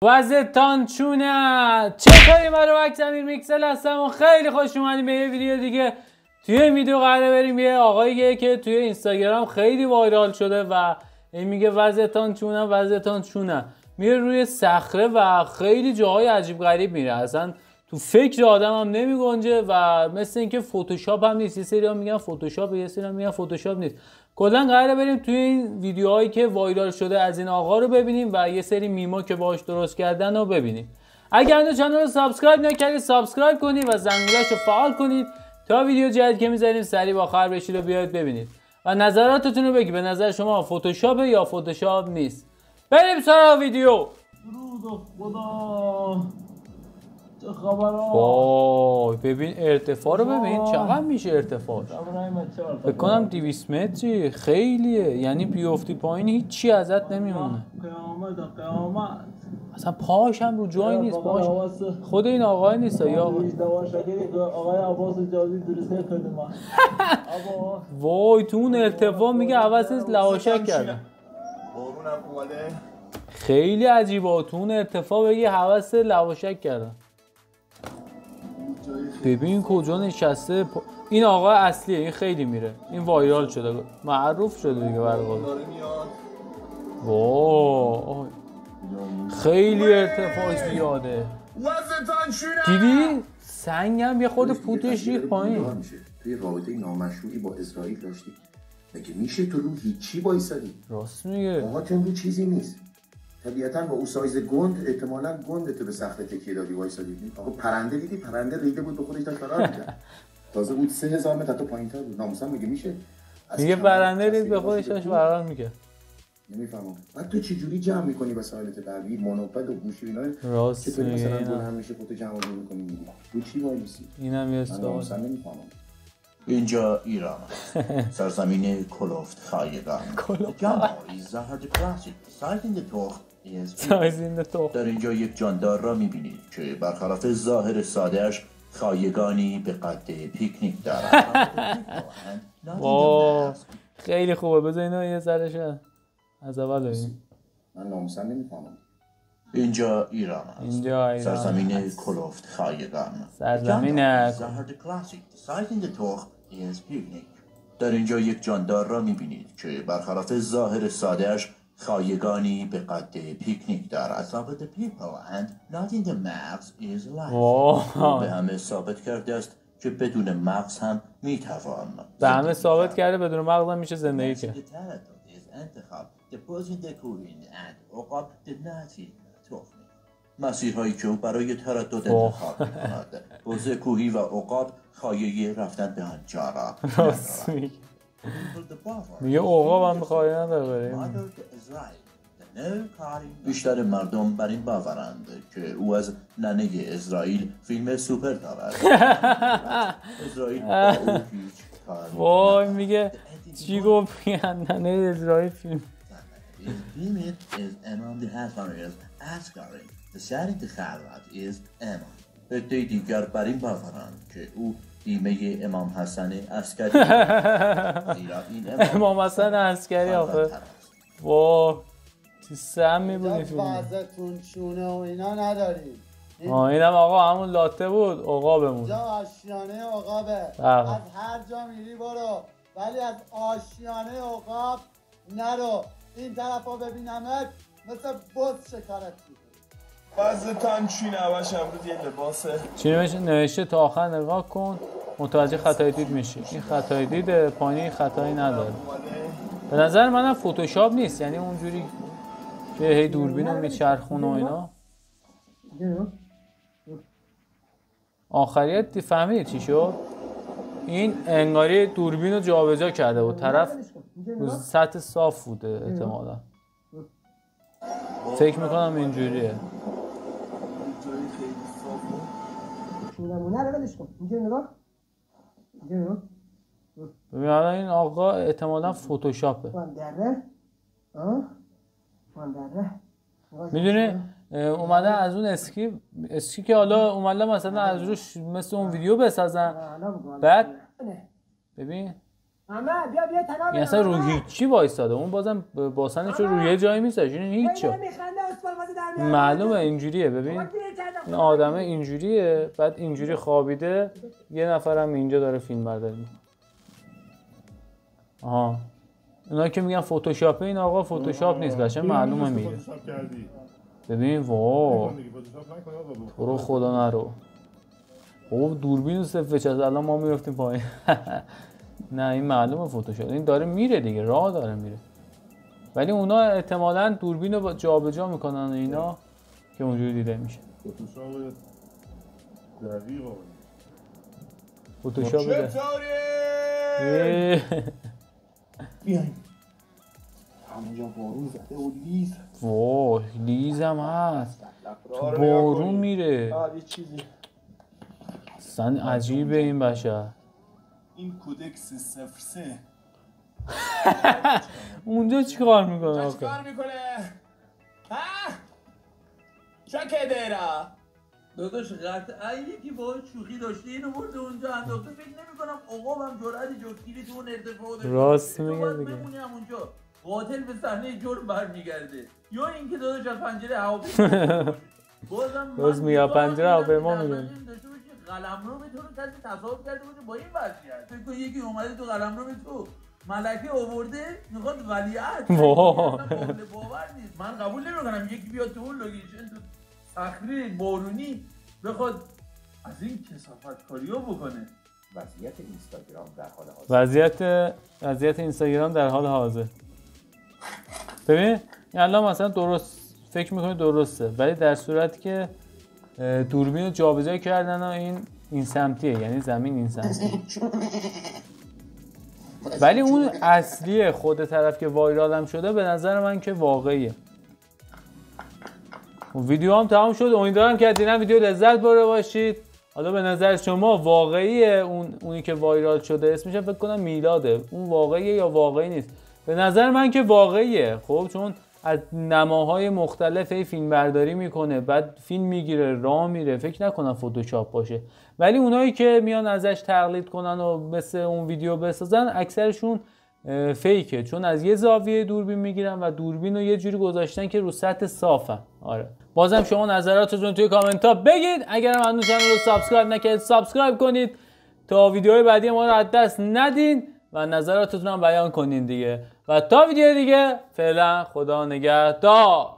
وضعتان چونه؟ چطوری؟ من رو امیر میکسل هستم و خیلی خوش اومدیم به یه ویدیو دیگه. توی این ویدیو قراره بریم یه آقاییه که توی اینستاگرام خیلی وایرال شده و این میگه وضعتان چونه وضعتان چونه، میره روی صخره و خیلی جاهای عجیب غریب میره، اصلا تو فکر آدم هم نمی گنجه و مثل اینکه فتوشاپ هم نیست. یه سری هم میگن فتوشاپ، یه سری هم میگن فتوشاپ نیست. کلا قراره بریم توی این ویدیوهایی که وایرال شده از این آقا رو ببینیم و یه سری میما که باهاش درست کردن رو ببینیم. اگر هنوز کانال رو سابسکرایب نکردید سابسکرایب کنید و زنگوله‌اش رو فعال کنید تا ویدیو جدید که میذاریم سریع با آخر بشید و بیاید ببینید و نظراتتون رو بگید. به نظر شما فتوشاپ یا فتوشاپ نیست؟ بریم سراغ ویدیو. درود خدا، چه خبره؟ وای ببین ارتفاع رو ببین چقدر میشه ارتفاع. فکر کنم 200 متری، خیلیه، یعنی بیفتی پایین هیچی ازت نمیمونه. قیامت اصلا پاش هم رو جای نیست، پاش خود این آقای نیست یا آقای عباس جادی درست کرده ما. وای تو اون ارتفاع میگه عوض لواشک کردم. بارونم اومده. خیلی عجیبه تو اون ارتفاع بگی حوث لواشک کردم. ببین کجا نشسته. این آقا اصلیه، این خیلی میره، این وایرال شده، معروف شده دیگه برای وای خیلی ارتفاع زیاده. دیدی سنگ هم یه خود فوتش ریخت پایین. توی رابطه نامشروعی با اسرائیل داشتی، مگه میشه تو رو هیچی وایسادی؟ راست میگه، آقا چون رو چیزی نیست. طبیعتاً با اون سایز گند احتمالاً گند تو به صخره تکیه دادی وایسادی. آقا پرنده دیدی؟ پرنده ریده بود به خودش داشت فرار می‌کرد. تازه بود 3000 متر تا پایین‌تر بود. ناموساً مگه میشه؟ میگه پرنده رید به خودش داشت فرار می‌کرد. نمیفهمم. بعد تو چه جوری جمع می‌کنی وسایلت برقی، مونوپد و گوشی اینا؟ راست میگه. مثلا بلند میشه خودت جمع می‌کنی می‌گی. رو چی وایسی؟ اینم یه سوال. نمی‌فهمم. اینجا ایران، سرزمین کلفت خایگان. سایزین تو. در اینجا یک جاندار را میبینید که برخلاف ظاهر سادهش خایگانی به قد پیکنیک دارد. خیلی خوبه، بذار اینو یه ذره از اول ببینیم. من ناموسا نمیفهمم. اینجا ایران است، سرزمین کلفت خایگان. سرزمین در اینجا یک جاندار را میبینید که برخلاف ظاهر سادهش خایگانی به قد پیکنیک دارد. به همه ثابت کرده است که بدون مغز هم میتوان. به همه ثابت کرده بدون مغز هم میشه زندگی کرد. مسیرهایی که او برای تردد انتخاب می‌کند. بز کوهی و عقاب خایه رفتن به آنجا را میگه عقاب هم خایه نداره. بیشتر مردم بر این باورند که او از ننه اسرائیل فیلم سوپر دارد. اسرائیل با او هیچ کاری. وای میگه چی گفت؟ ننه اسرائیل فیلم. عده دیگر بر این باورند که او بیمه امام حسن عسکری. امام حسن عسکری آخه. وای چی سم میبودی فیلم. وضعتون چونه و اینا نداریم. اینم آقا همون لاته بود، عقابمون. اینجا آشیانه عقابه. از هر جا میری برو، ولی از آشیانه عقاب نرو. این طرفا ببینمت مثل بز شکارت میکنی. وضعتان چونه؟ همش امروز یه لباسه. چی نوشته تا آخر نگاه کن متوجه خطای دید میشی. این خطای دید پایینی خطایی نداره. به نظر منم فتوشاپ نیست، یعنی اونجوری که هی دوربین رو میچرخون و اینا. آخریت فهمیدی چی شد؟ این انگاری دوربین رو جابجا کرده بود، طرف رو سطح صاف بوده احتمالا. فکر میکنم اینجوریه. ببین الان این آقا احتمالا فتوشاپه. میدونی اومدن از اون اسکی که حالا اومدن مثلا از روش مثل اون ویدیو بسازن. بعد ببین محمد بیا تناب. این اصلا رو هیچی وایساده، اون بازم باسنش رو روی یه جایی میذاره، این هیچی. معلومه اینجوریه. ببین این آدمه اینجوریه، بعد اینجوری خوابیده، یه نفرم اینجا داره فیلم برداری میکنه. آها اونا که میگن فتوشاپه، این آقا فتوشاپ نیست، بچه معلومه میره. ببین واو تو رو خدا نرو. خب دوربین رو صفر بچسب، الان ما میرفتیم پایین. نه این معلومه فتوشاپ، این داره میره دیگه، راه داره میره. ولی اونا احتمالاً دوربین رو جابجا میکنن اینا که اونجوری دیده میشه. فتوشاپ دقیقا فتوشاپ بیاین همونجا بارون زده و لیز. وای لیز هم هست، تو بارون میره. یه چیزی اصلا عجیبه این بشر. این کودکس 03 اونجا چیکار میکنه آخه؟ چیکار میکنه؟ ها؟ چه کدرا؟ داداش قطعا یکی باهاش شوخی داشته، اینو برده اونجا انداخته. فکر نمی‌کنم عقابم جرأت جفتگیری تو اون ارتفاع داشته. راست میگه دیگه. بمونی همونجا قاتل به صحنه جرم برمیگرده، یا اینکه داداش از پنجره هواپیما بازم باز میاد پنجره هواپیما میاد. قلمرو به تو رو کسی تصاحب کرده باشه با این وضعیت. فکر کن یکی اومده تو قلمرو به تو ملکه آورده میخواد ولیعهد. باور نیست. من قبول نمی‌کنم یکی بیاد تو اون لوکیشن تو صخره بارونی بخواد از این کثافت کاریو بکنه. وضعیت اینستاگرام در حال حاضر. وضعیت اینستاگرام در حال حاضر. ببین الان مثلا درست فکر می‌کنی درسته، ولی در صورتی که دوربین رو جابجا کردن و این سمتیه، یعنی زمین این سمتیه. ولی اون اصلیه خود طرف که وایرال هم شده به نظر من که واقعیه. ویدیو هم تمام شد، امیدوارم که از این ویدیو لذت برده باشید. حالا به نظر شما واقعیه اونی که وایرال شده؟ اسمش فکر کنم میلاده، اون واقعیه یا واقعی نیست؟ به نظر من که واقعیه. خب چون از نماهای مختلف فیلم برداری میکنه، بعد فیلم میگیره راه میره، فکر نکنم فتوشاپ باشه. ولی اونایی که میان ازش تقلید کنن و مثل اون ویدیو بسازن اکثرشون فیکه، چون از یه زاویه دوربین میگیرن و دوربین رو یه جوری گذاشتن که رو سطح صافه. آره بازم شما نظراتتون توی کامنت ها بگید. اگرم هنوز کانال رو سابسکرایب نکردید سابسکرایب کنید تا ویدیوهای بعدی ما رو از دست ندین و نظراتتون هم بیان کنین دیگه. و تا ویدیو دیگه فعلا خدا نگهدار.